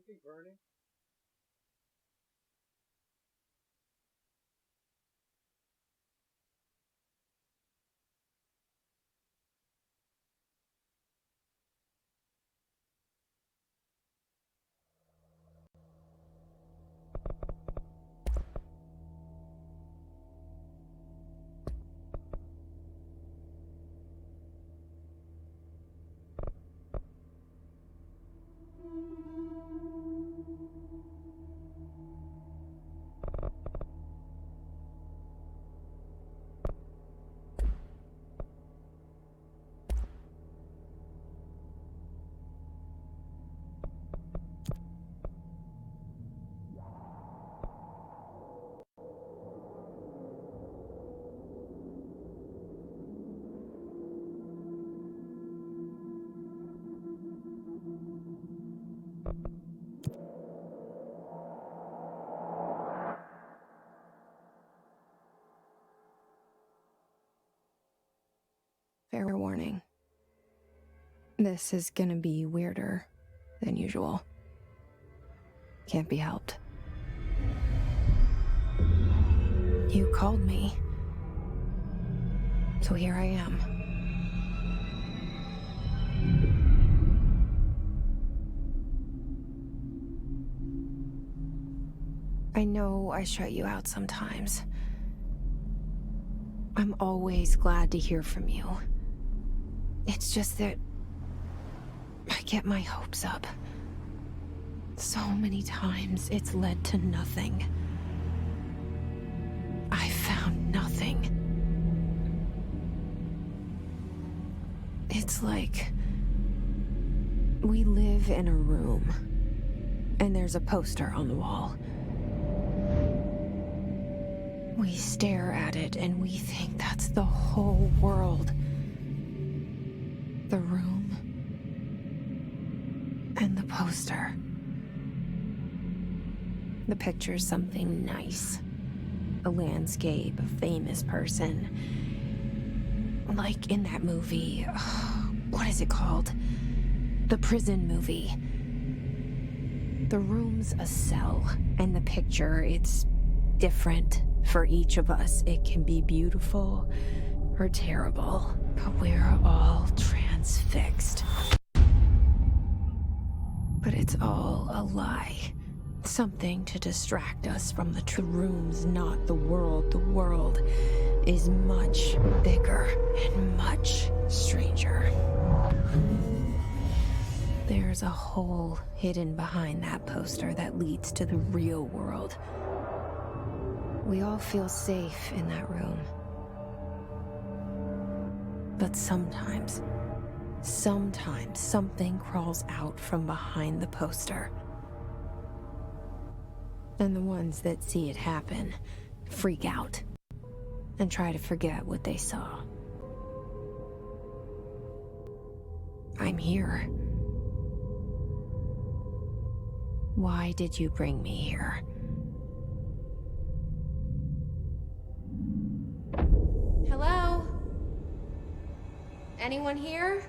Okay, Bernie. Fair warning. This is gonna be weirder than usual. Can't be helped. You called me. So here I am. I know I shut you out sometimes. I'm always glad to hear from you. It's just that I get my hopes up. So many times it's led to nothing. I found nothing. It's like we live in a room, and there's a poster on the wall. We stare at it and we think that's the whole world. The room and the poster. The picture's something nice. A landscape, a famous person. Like in that movie, what is it called? The prison movie. The room's a cell, and the picture, it's different for each of us. It can be beautiful or terrible, but we're all transfixed. But it's all a lie. Something to distract us from the true room's not the world. The world is much bigger and much stranger. There's a hole hidden behind that poster that leads to the real world. We all feel safe in that room. But sometimes something crawls out from behind the poster. And the ones that see it happen freak out and try to forget what they saw. I'm here. Why did you bring me here? Hello? Anyone here?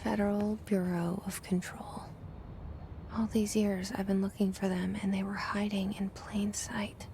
Federal Bureau of Control. All these years I've been looking for them, and they were hiding in plain sight.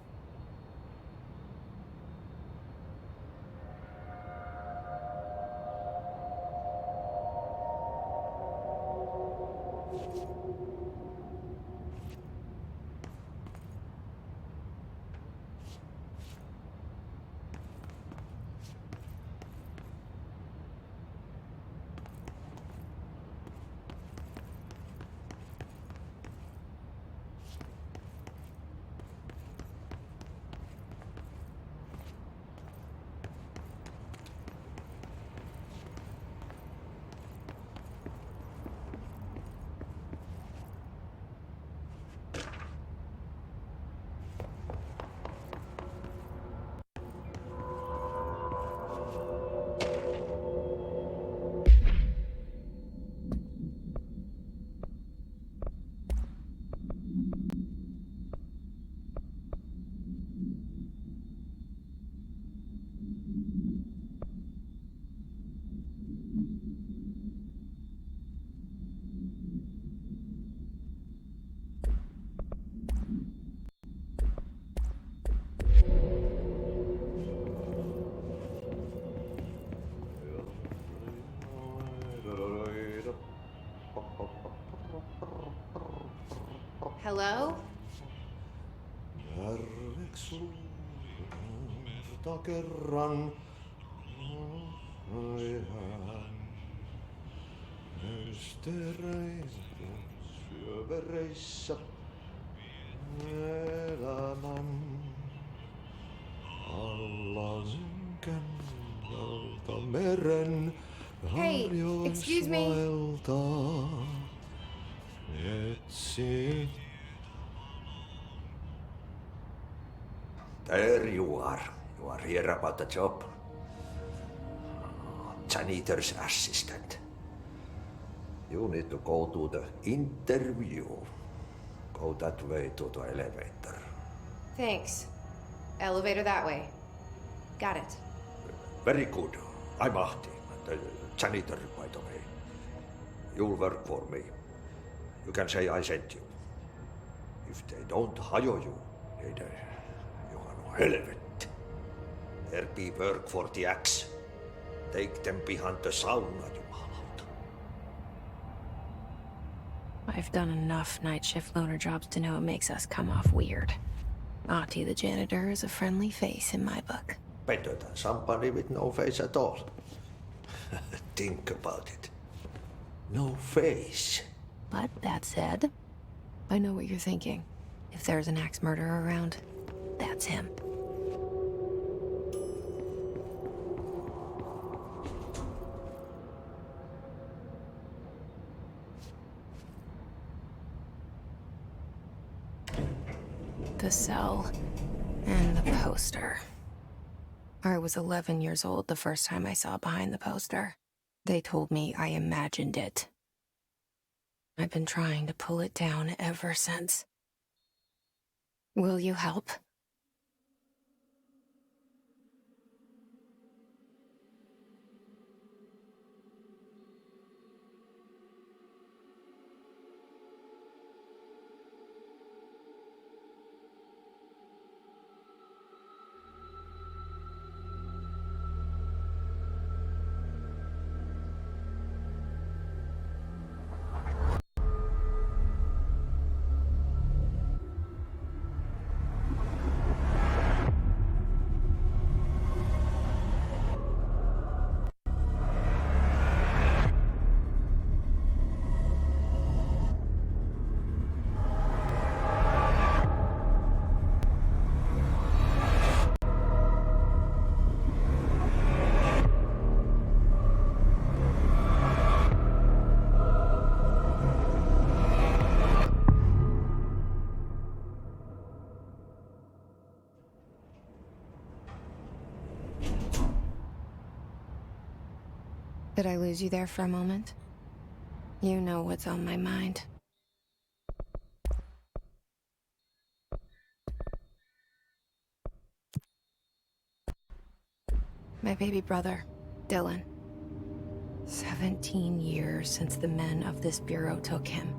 Hello? Kerran syövereissä elämän alla synkän valtameren Hey, excuse me. harjoismailta etsin. There you are. You are here about the job. Janitor's assistant. You need to go to the interview. Go that way to the elevator. Thanks. Elevator that way. Got it. Very good. I'm Ahti, the janitor, by the way. You'll work for me. You can say I sent you. If they don't hire you, then you are no helvet. There be work for the axe. Take them behind the sauna, jumalauta. I've done enough night shift loner jobs to know it makes us come off weird. Ahti the janitor is a friendly face in my book. Better than somebody with no face at all. Think about it. No face. But that said, I know what you're thinking. If there's an axe murderer around, that's him. The cell and the poster. I was 11 years old the first time I saw behind the poster. They told me I imagined it. I've been trying to pull it down ever since. Will you help? Did I lose you there for a moment? You know what's on my mind. My baby brother, Dylan. 17 years since the men of this bureau took him.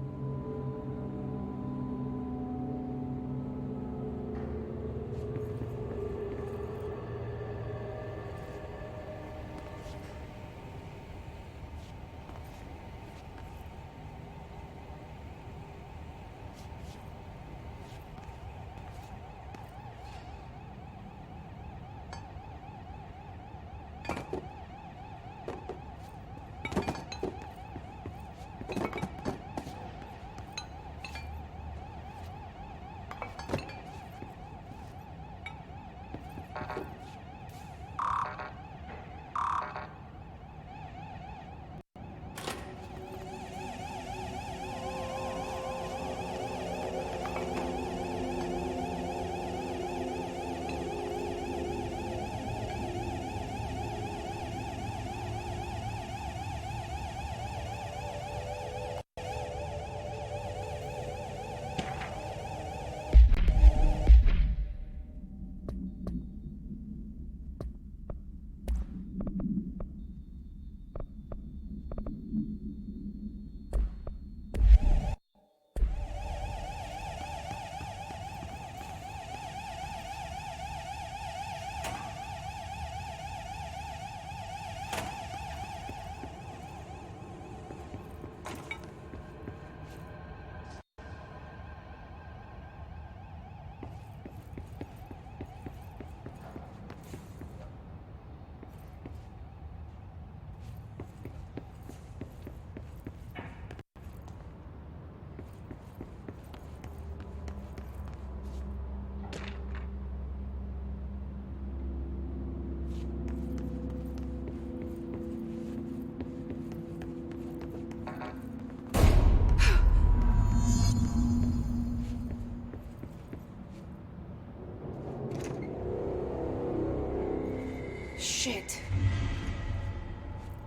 Shit.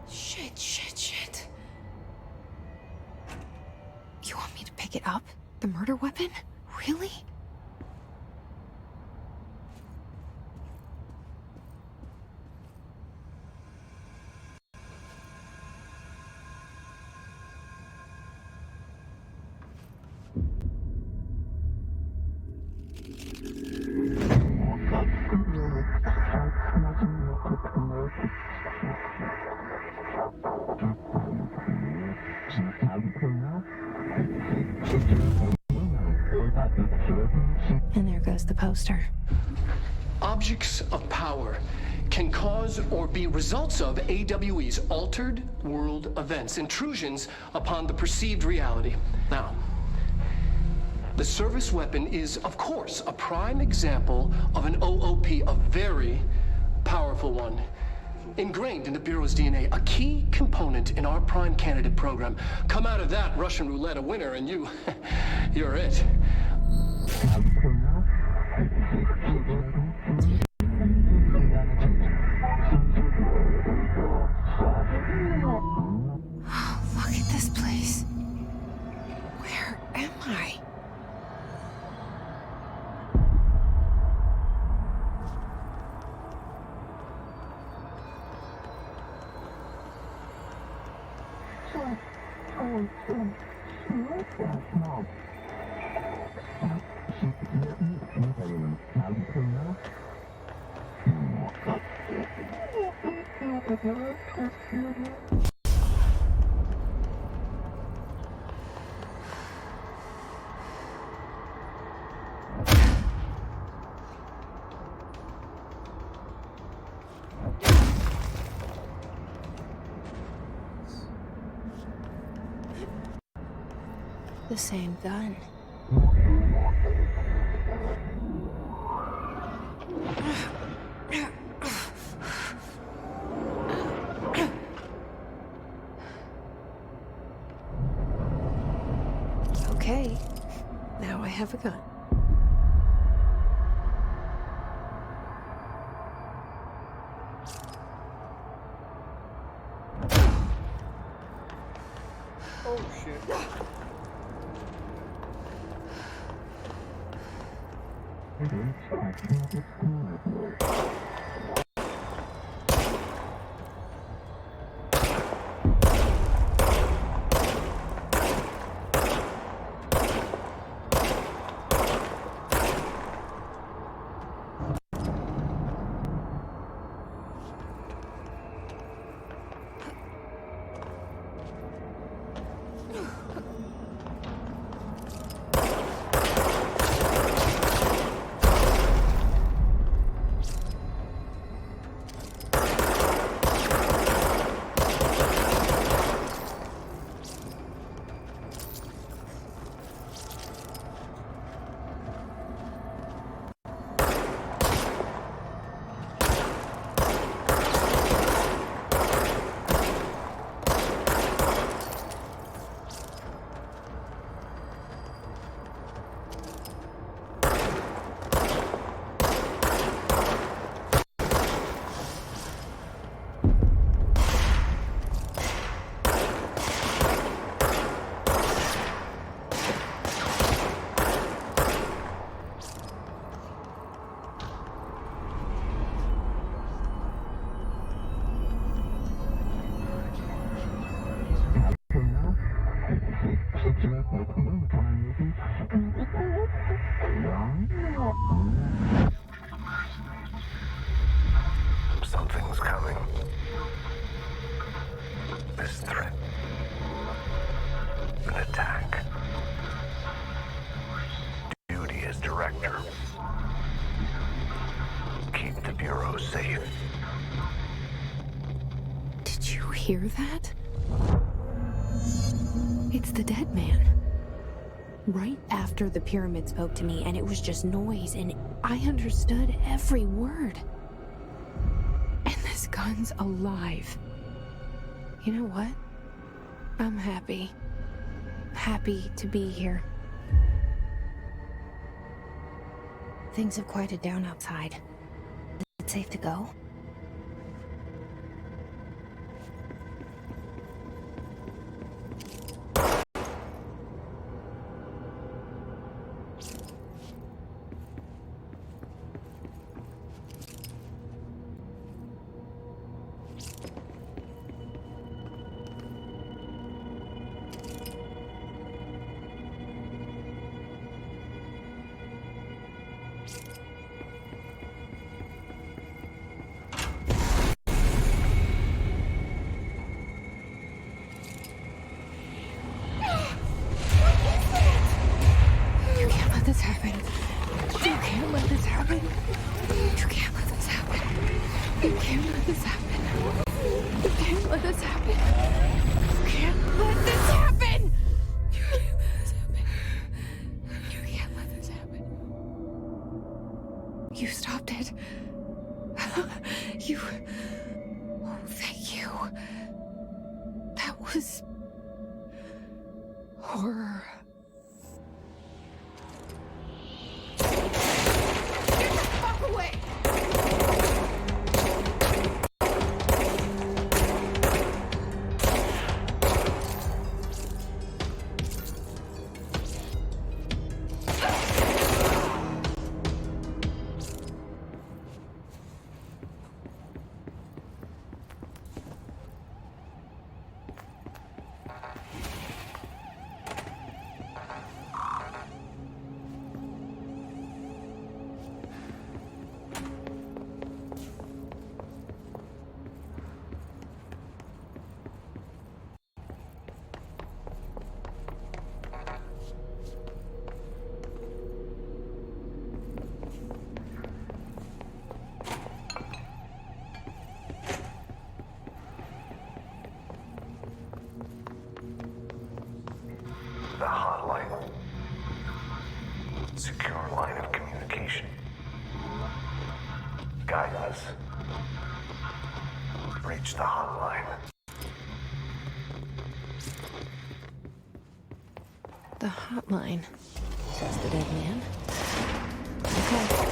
Shit. You want me to pick it up? The murder weapon? Really? And there goes the poster. Objects of power can cause or be results of AWE's altered world events, intrusions upon the perceived reality. Now, the service weapon is, of course, a prime example of an OOP, a very powerful one. Ingrained in the Bureau's DNA, a key component in our prime candidate program. Come out of that Russian roulette a winner and you're it. Look at this place. Where am I? The same gun. Okay, now I have a gun. Oh shit. hear that? It's the dead man. Right after the pyramid spoke to me, and it was just noise, and I understood every word. And this gun's alive. You know what? I'm happy. Happy to be here. Things have quieted down outside. Is it safe to go? This happen. You can't let this happen. You can't let this happen. You can't let this happen. You can't let this happen. You can't let this happen. You can't let this happen. You can't let this happen. You stopped it. You. Oh, thank you. That was horror. The hotline. Secure line of communication. Guide us. Reach the hotline. The hotline, says the dead man. Okay.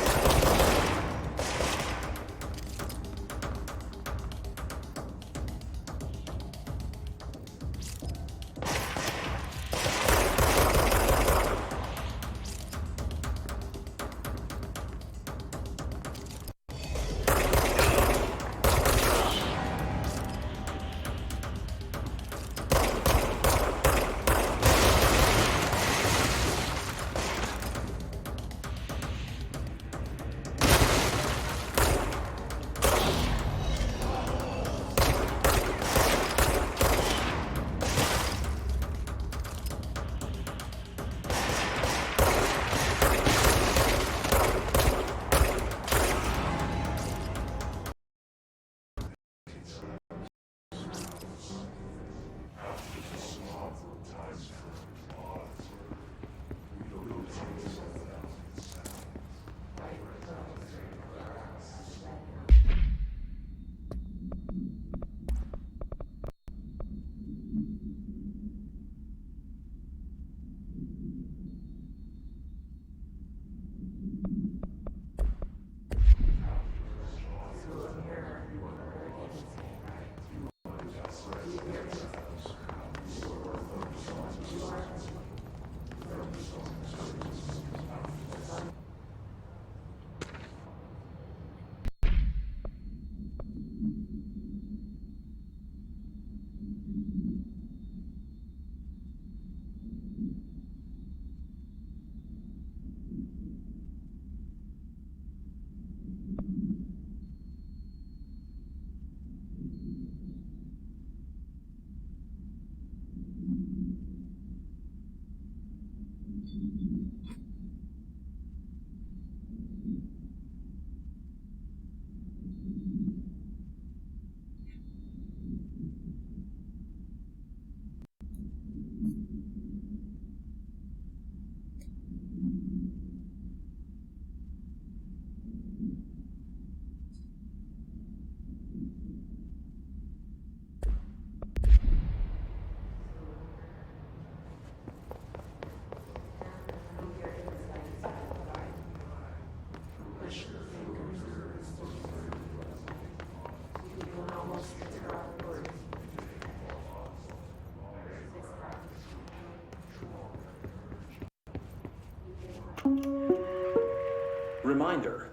Reminder,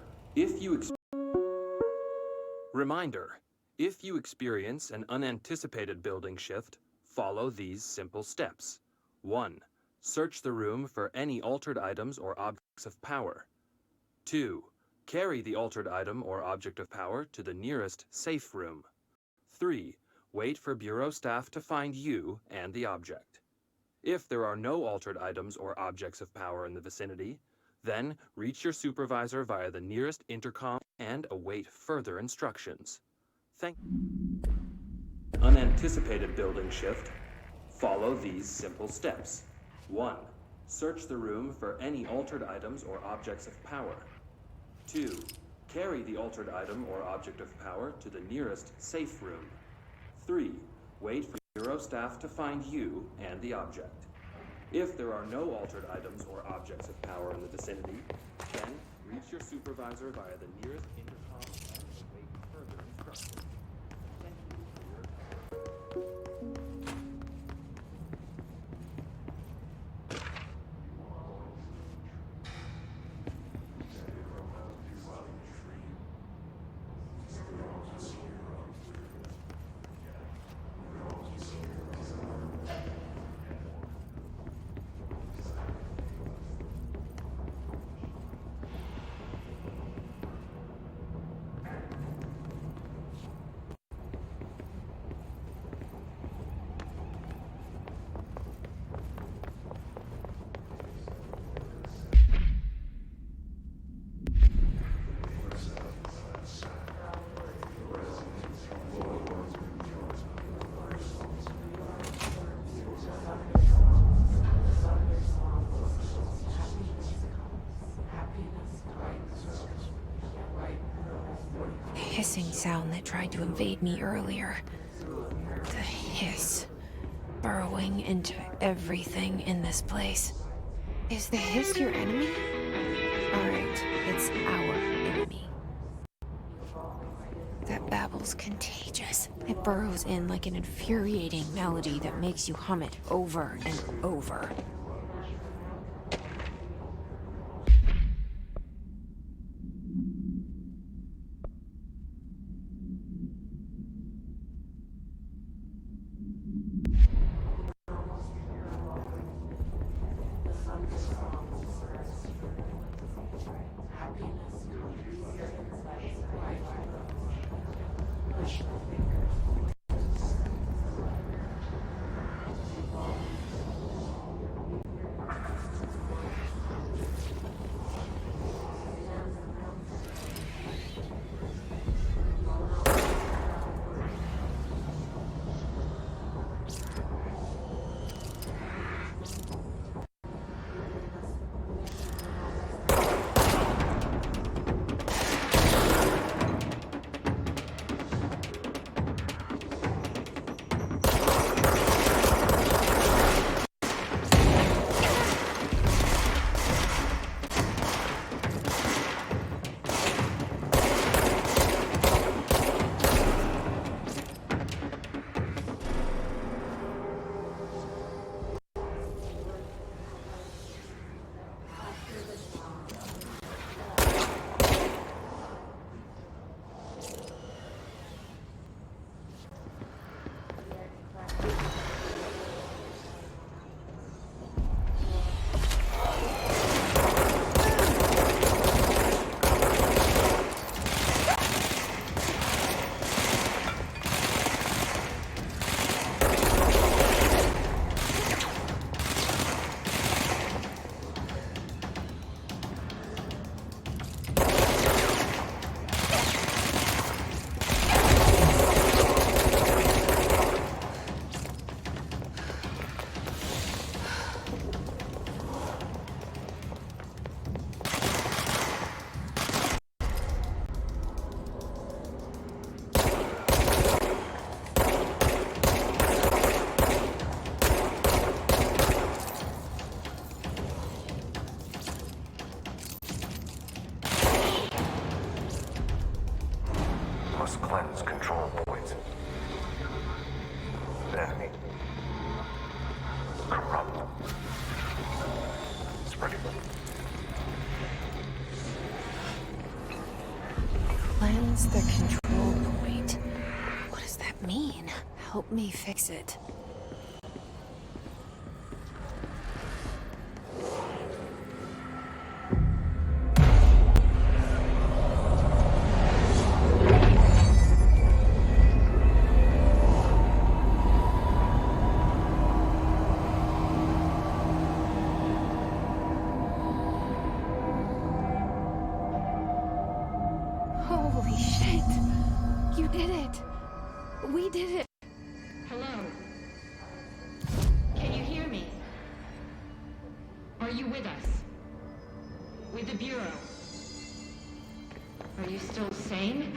if you experience an unanticipated building shift, follow these simple steps. 1. Search the room for any altered items or objects of power. 2. Carry the altered item or object of power to the nearest safe room. 3. Wait for Bureau staff to find you and the object. If there are no altered items or objects of power in the vicinity, then reach your supervisor via the nearest intercom and await further instructions. Thank you. Unanticipated building shift. Follow these simple steps. 1. Search the room for any altered items or objects of power. 2. Carry the altered item or object of power to the nearest safe room. 3. Wait for Bureau staff to find you and the object. If there are no altered items or objects of power in the vicinity, then reach your supervisor via the nearest intercom and await further instructions. Thank you for your attention. Hissing sound that tried to invade me earlier. The hiss, burrowing into everything in this place. Is the hiss your enemy? Alright, it's our enemy. That babble's contagious. It burrows in like an infuriating melody that makes you hum it over and over. Must cleanse control points. Enemy. Corrupt. Spreading. Cleanse the control point. What does that mean? Help me fix it. Holy shit! You did it! We did it! Hello? Can you hear me? Are you with us? With the Bureau? Are you still sane?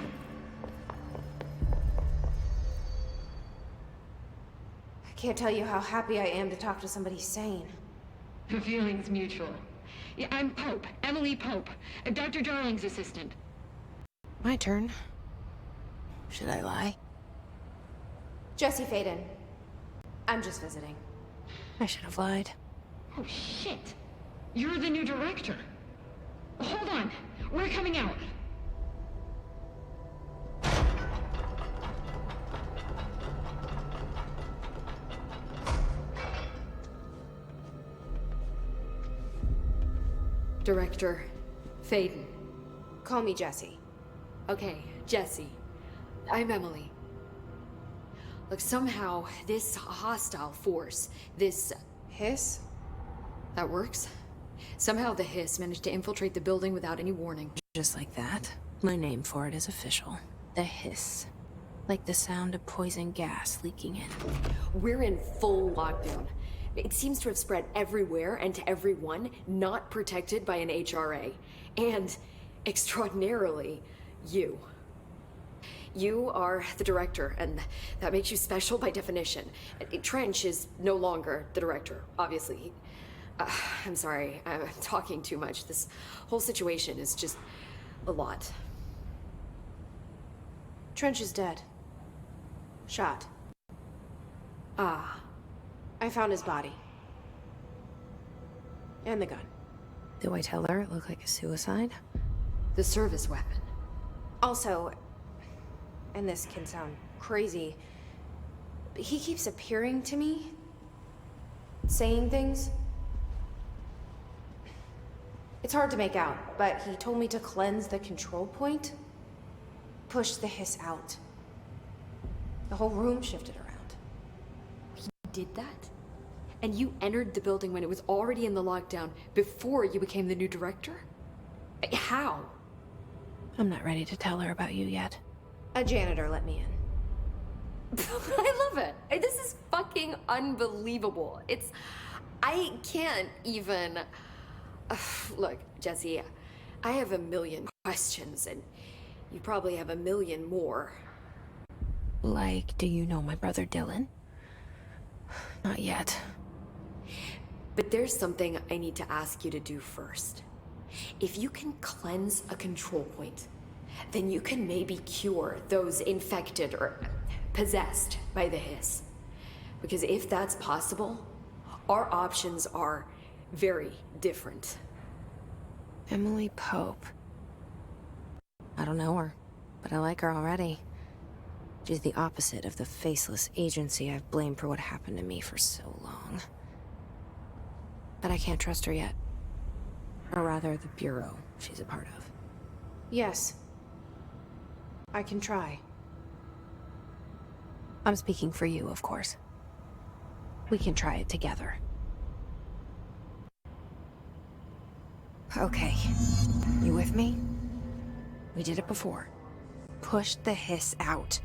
I can't tell you how happy I am to talk to somebody sane. The feeling's mutual. Yeah, I'm Pope, Emily Pope, Dr. Darling's assistant. My turn. Should I lie? Jesse Faden. I'm just visiting. I should have lied. Oh, shit. You're the new director. Hold on. We're coming out. Director Faden. Call me Jesse. Okay, Jesse. I'm Emily. Look, somehow this hostile force, this... Hiss? that works? Somehow the hiss managed to infiltrate the building without any warning. Just like that. My name for it is official. The hiss. Like the sound of poison gas leaking in. We're in full lockdown. It seems to have spread everywhere and to everyone not protected by an HRA. And, extraordinarily, you. You are the director, and that makes you special by definition. Trench is no longer the director, obviously. I'm sorry, I'm talking too much. This whole situation is just a lot. Trench is dead. Shot. Ah. I found his body. And the gun. Do I tell her it looked like a suicide? The service weapon. Also, and this can sound crazy, but he keeps appearing to me, saying things. It's hard to make out, but he told me to cleanse the control point, push the hiss out. The whole room shifted around. He did that? And you entered the building when it was already in the lockdown before you became the new director? How? I'm not ready to tell her about you yet. A janitor let me in. I love it. This is fucking unbelievable. I can't even... Look, Jesse, I have a million questions, and you probably have a million more. Like, do you know my brother Dylan? Not yet. But there's something I need to ask you to do first. If you can cleanse a control point, then you can maybe cure those infected or possessed by the hiss. Because if that's possible, our options are very different. Emily Pope. I don't know her, but I like her already. She's the opposite of the faceless agency I've blamed for what happened to me for so long. But I can't trust her yet. Or rather, the Bureau she's a part of. Yes. I can try. I'm speaking for you, of course. We can try it together. Okay. You with me? We did it before. Push the hiss out.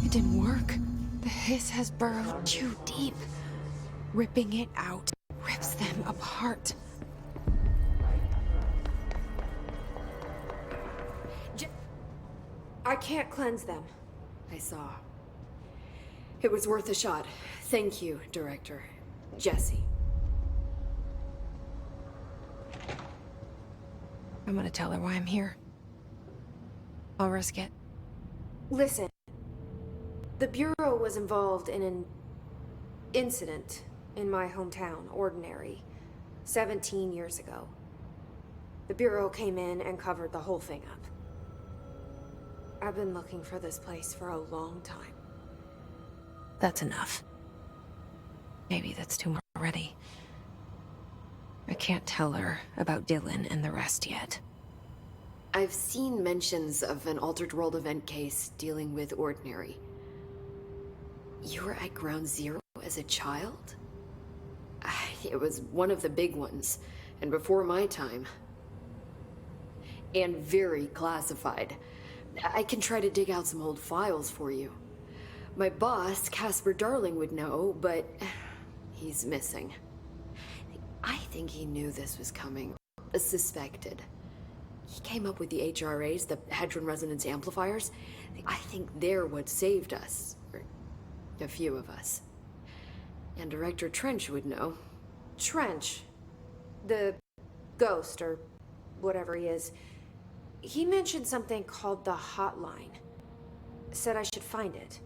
It didn't work. The hiss has burrowed too deep. Ripping it out rips them apart. I can't cleanse them. I saw. It was worth a shot. Thank you, Director. Jesse. I'm gonna tell her why I'm here. I'll risk it. Listen. The Bureau was involved in an incident in my hometown, Ordinary, 17 years ago. The Bureau came in and covered the whole thing up. I've been looking for this place for a long time. That's enough. Maybe that's too much already. I can't tell her about Dylan and the rest yet. I've seen mentions of an Altered World event case dealing with Ordinary. You were at Ground Zero as a child? It was one of the big ones, and before my time. And very classified. I can try to dig out some old files for you. My boss, Casper Darling, would know, but he's missing. I think he knew this was coming. Suspected. He came up with the HRAs, the Hadron Resonance Amplifiers. I think they're what saved us. Or a few of us. And Director Trench would know. Trench. The ghost, or whatever he is. He mentioned something called the Hotline. Said I should find it.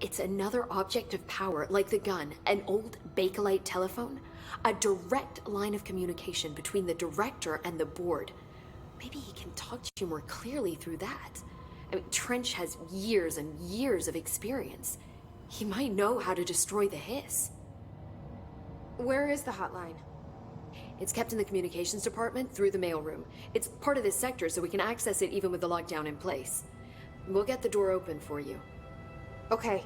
It's another object of power, like the gun, an old Bakelite telephone. A direct line of communication between the director and the board. Maybe he can talk to you more clearly through that. I mean, Trench has years and years of experience. He might know how to destroy the hiss. Where is the hotline? It's kept in the communications department through the mailroom. It's part of this sector, so we can access it even with the lockdown in place. We'll get the door open for you. Okay,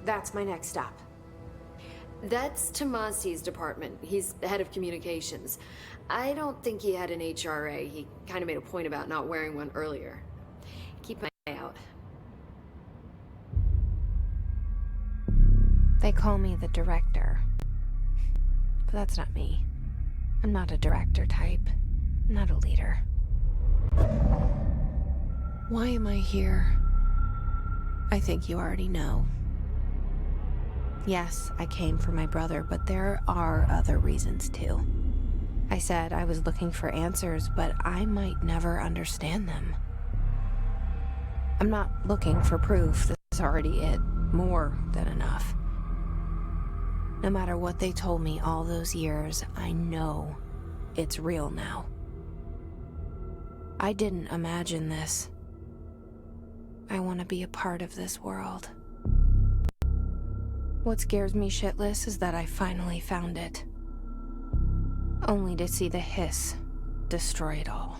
that's my next stop. That's Tomasi's department. He's the head of communications. I don't think he had an HRA. He kind of made a point about not wearing one earlier. Keep my eye out. They call me the director. But that's not me. I'm not a director type. I'm not a leader. Why am I here? I think you already know. Yes, I came for my brother, but there are other reasons too. I said I was looking for answers, but I might never understand them. I'm not looking for proof. That's already it. More than enough. No matter what they told me all those years, I know it's real now. I didn't imagine this. I want to be a part of this world. What scares me shitless is that I finally found it. Only to see the hiss destroy it all.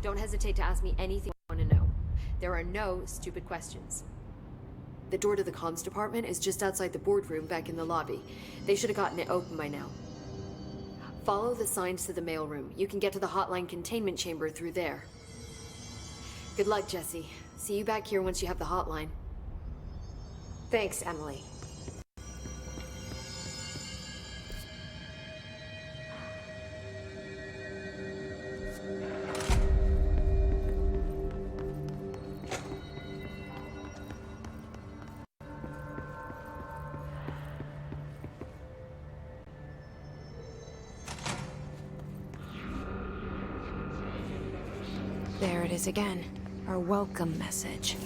Don't hesitate to ask me anything you want to know. There are no stupid questions. The door to the comms department is just outside the boardroom back in the lobby. They should have gotten it open by now. Follow the signs to the mailroom. You can get to the hotline containment chamber through there. Good luck, Jesse. See you back here once you have the hotline. Thanks, Emily. There it is again. Our welcome message.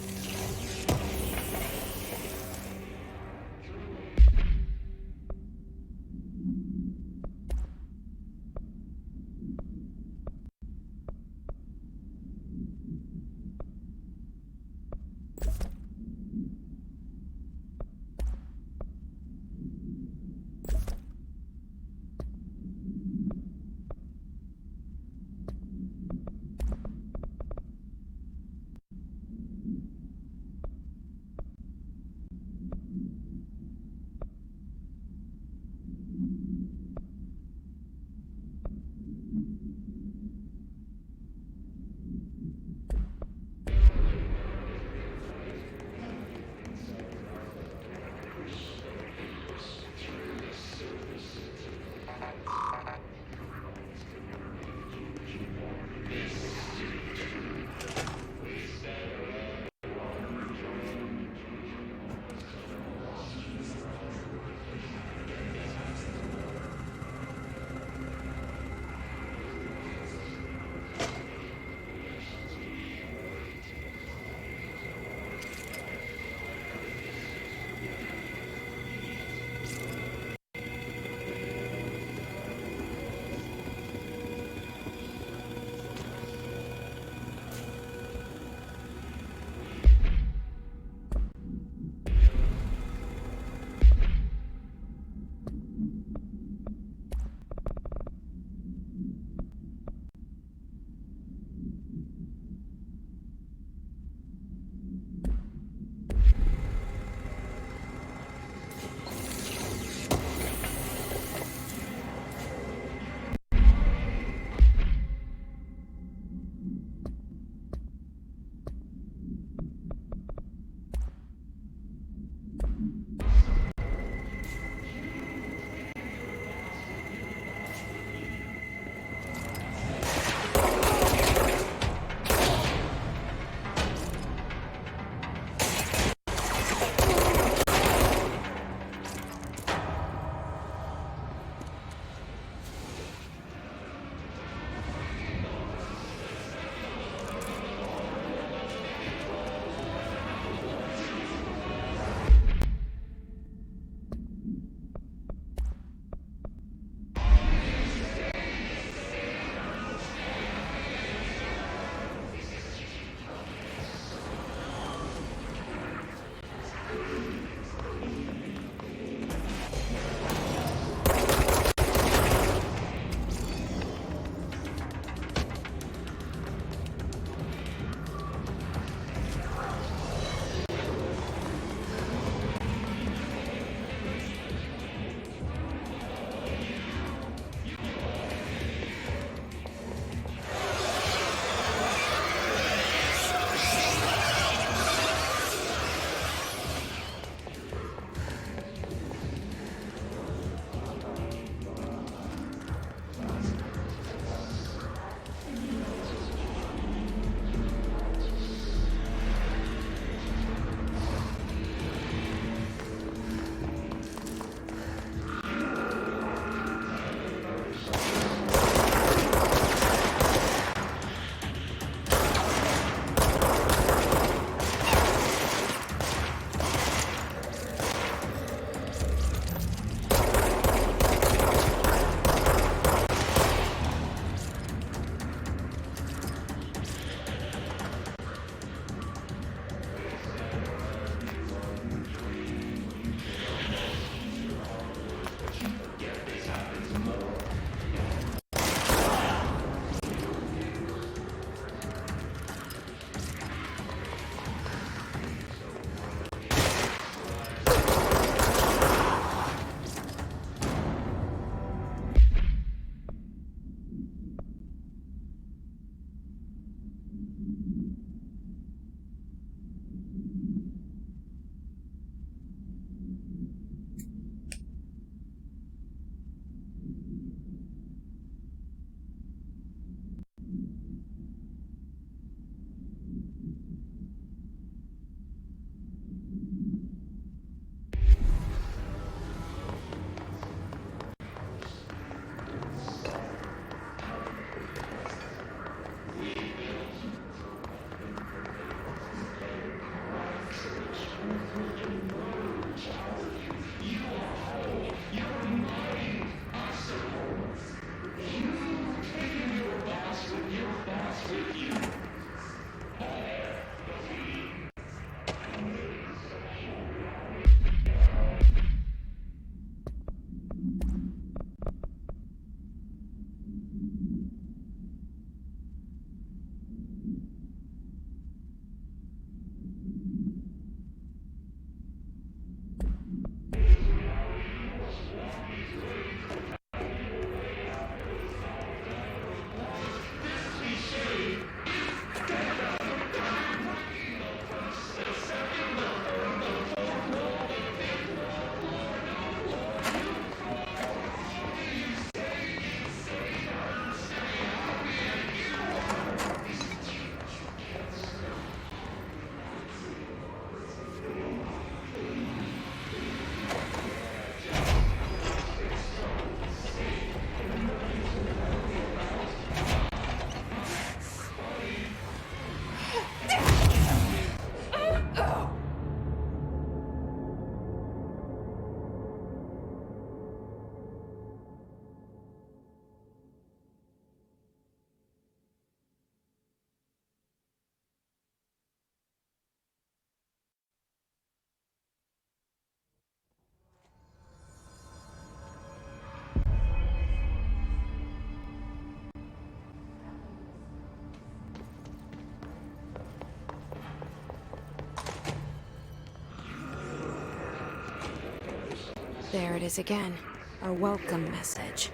There it is again. Our welcome message.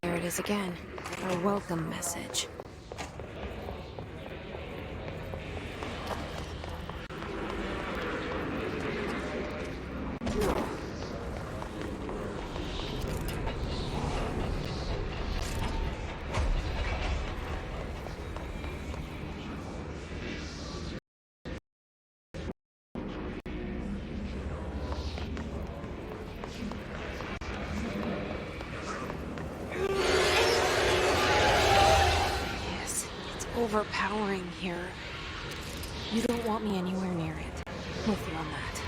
There it is again. Our welcome message. Overpowering here. You don't want me anywhere near it. With you on that.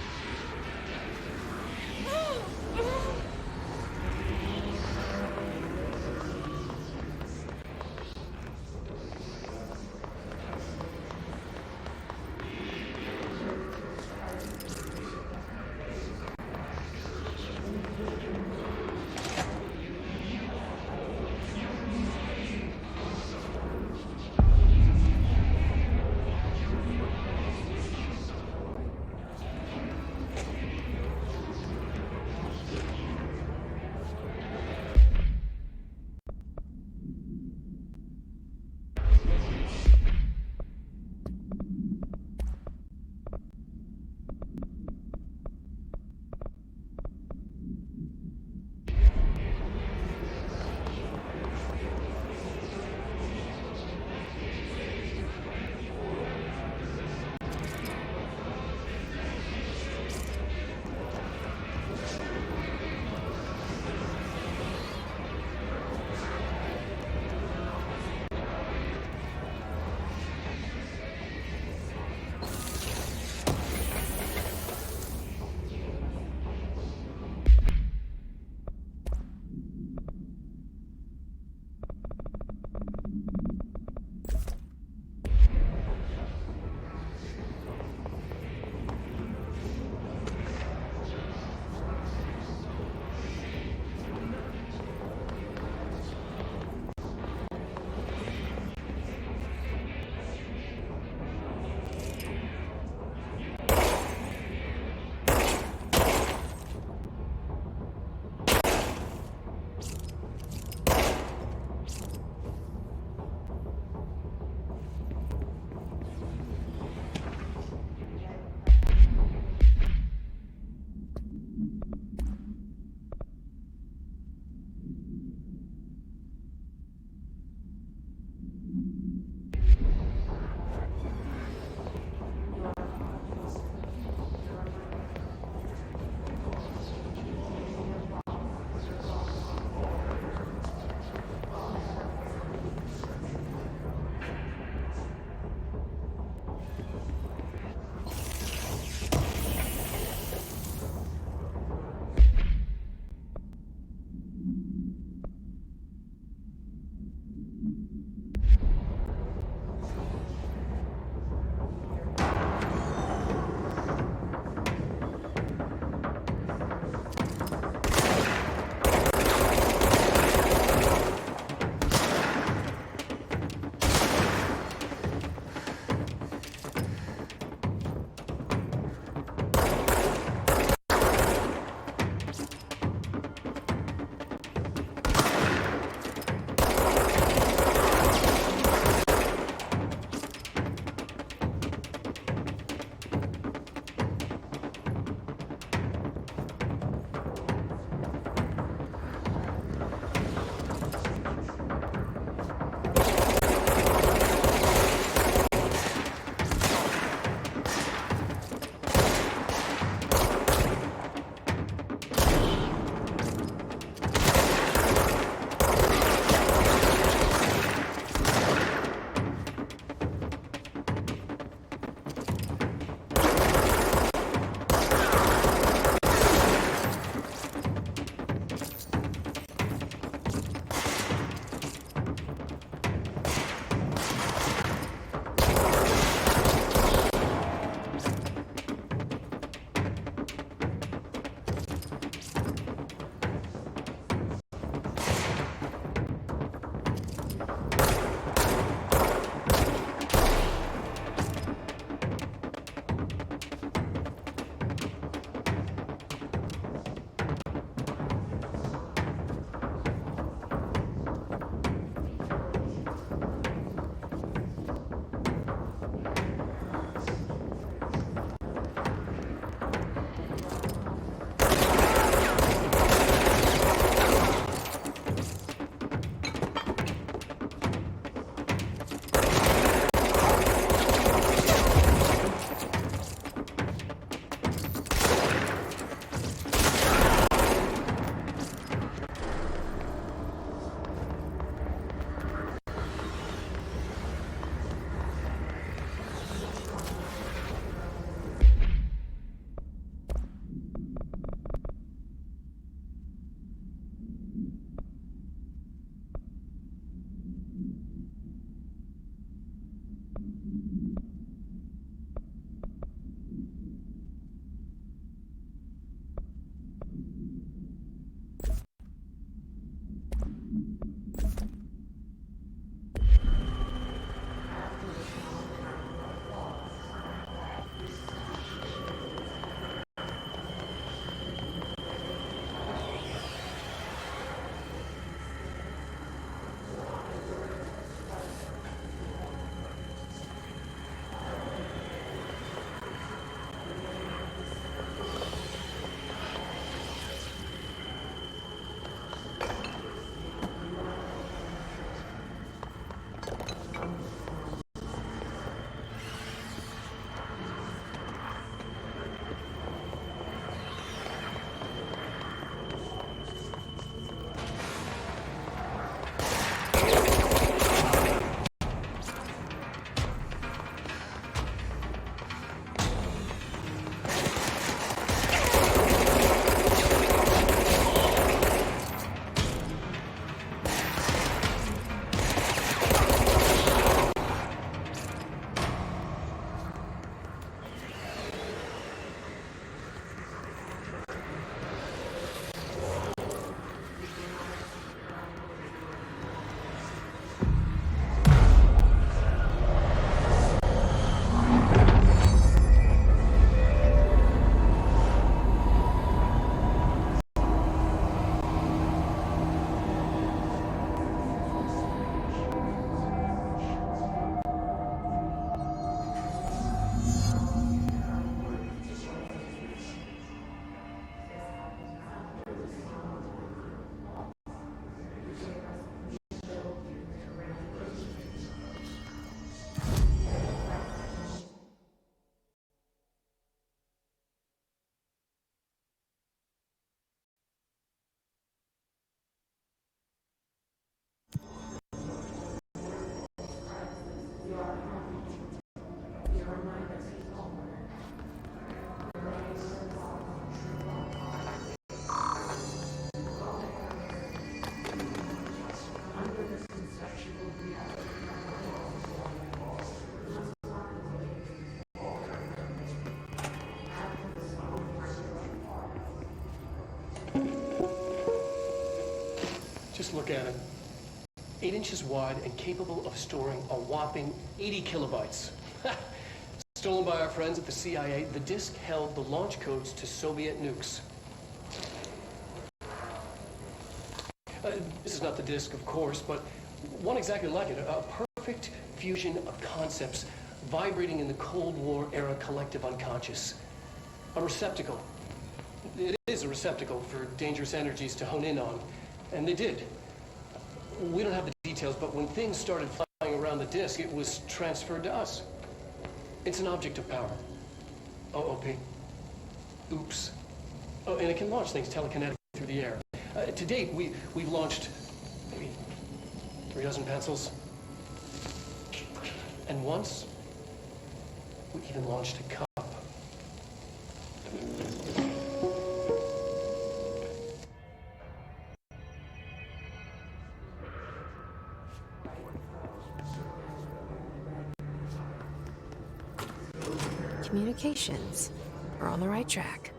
Just look at it. 8 inches wide and capable of storing a whopping 80 kilobytes. Stolen by our friends at the CIA, the disk held the launch codes to Soviet nukes. This is not the disk, of course, but one exactly like it. A perfect fusion of concepts vibrating in the Cold War era collective unconscious. A receptacle. It is a receptacle for dangerous energies to hone in on. And they did. We don't have the details, but when things started flying around the disk, it was transferred to us. It's an object of power. OOP. Oops. Oh, and it can launch things telekinetically through the air. To date, we've launched maybe 3 dozen pencils. And once, we even launched a cup. Communications. We're on the right track.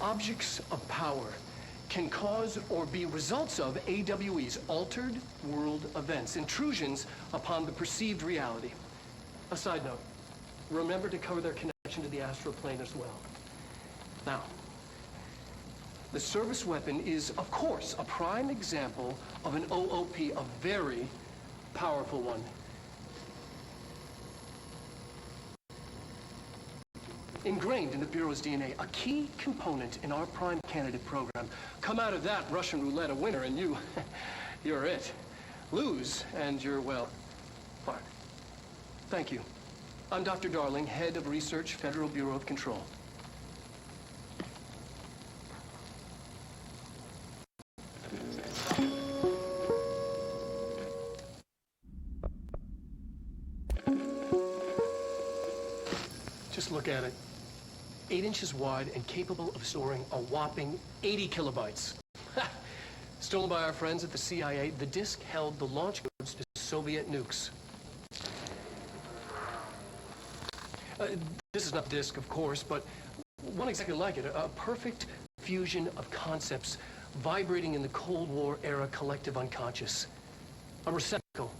Objects of power can cause or be results of AWE's altered world events, intrusions upon the perceived reality. A side note, remember to cover their connection to the astral plane as well. Now, the service weapon is, of course, a prime example of an OOP, a very powerful one. Ingrained in the Bureau's DNA, a key component in our prime candidate program. Come out of that Russian roulette a winner and you're it. Lose and you're, well, fired. Thank you. I'm Dr. Darling, Head of Research, Federal Bureau of Control. Just look at it. 8 inches wide and capable of storing a whopping 80 kilobytes. Stolen by our friends at the CIA, the disk held the launch codes to Soviet nukes. This is not disc, of course, but one exactly like it. A perfect fusion of concepts vibrating in the Cold War era collective unconscious. A receptacle.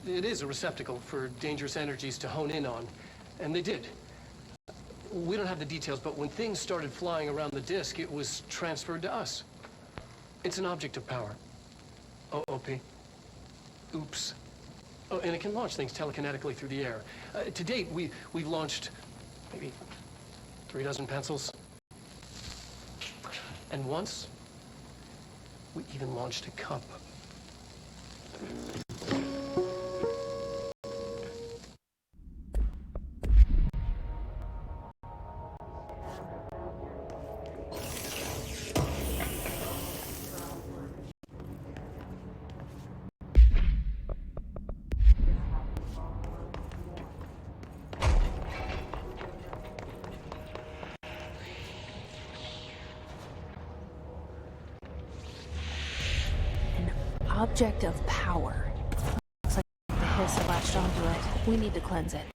It is a receptacle for dangerous energies to hone in on. And they did. We don't have the details, but when things started flying around the disk, it was transferred to us. It's an object of power. OP. Oops. Oh, and it can launch things telekinetically through the air. To date, we've launched maybe 3 dozen pencils. And once, we even launched a cup. Object of power. Looks like the hiss latched onto it. We need to cleanse it.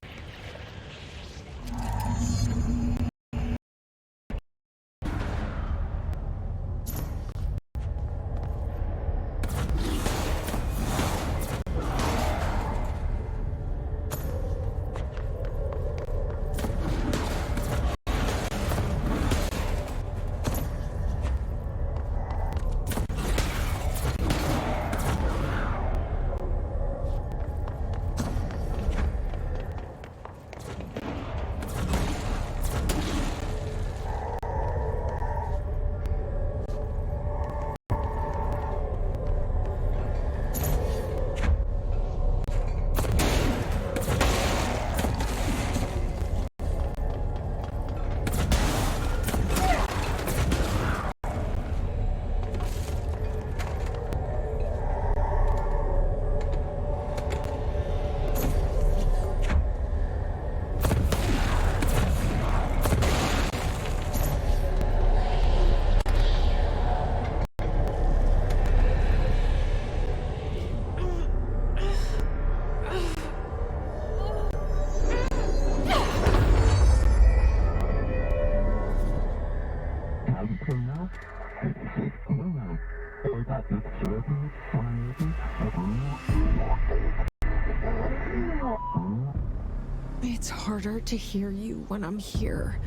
It's harder to hear you when I'm here.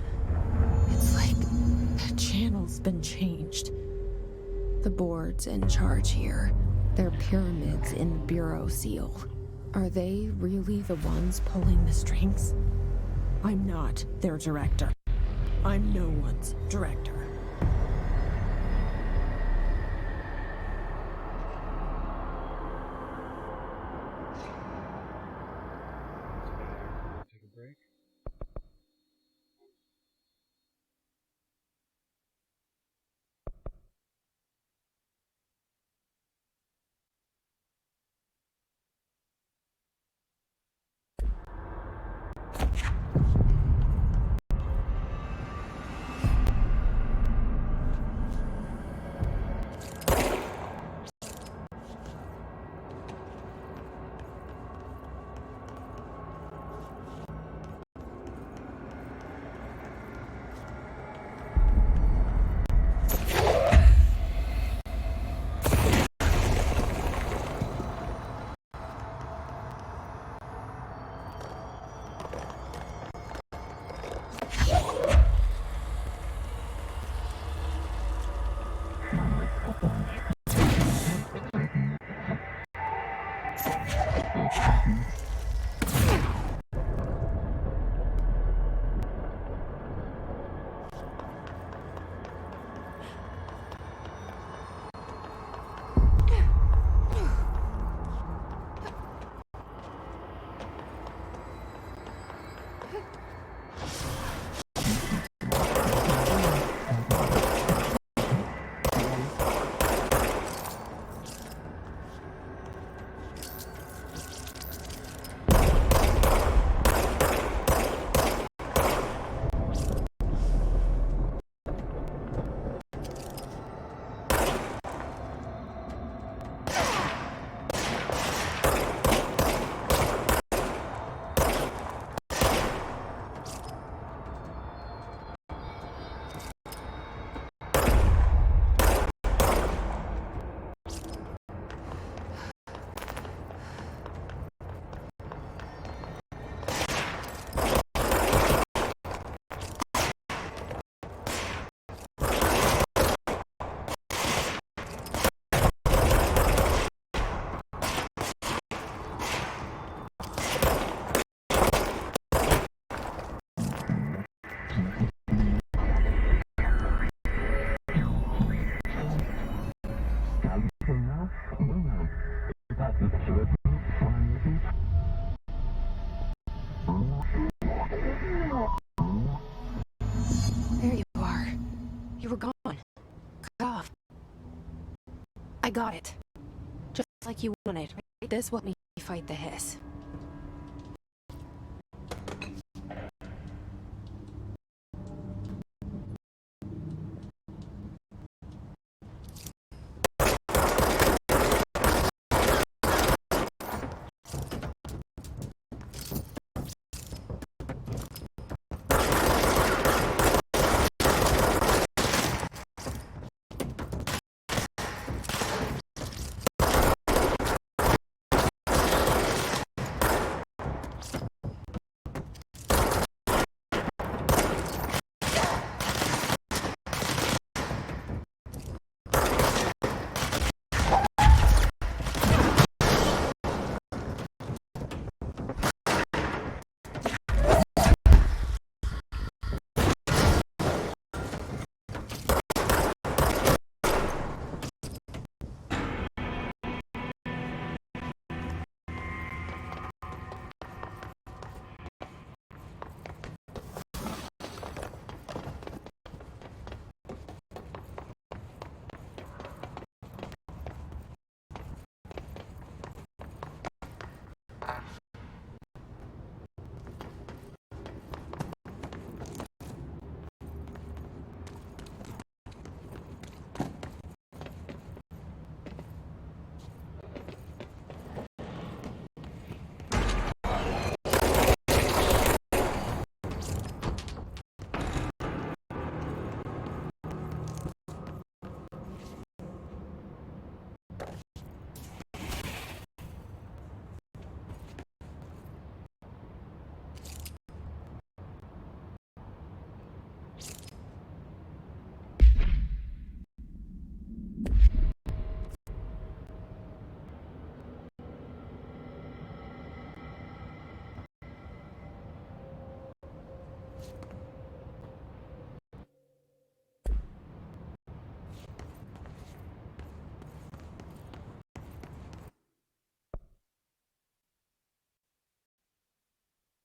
It's like the channel's been changed. The board's in charge here. They're pyramids in the Bureau seal. Are they really the ones pulling the strings? I'm not their director. I'm no one's director. got it. Just like you wanted, right? This will help me fight the hiss.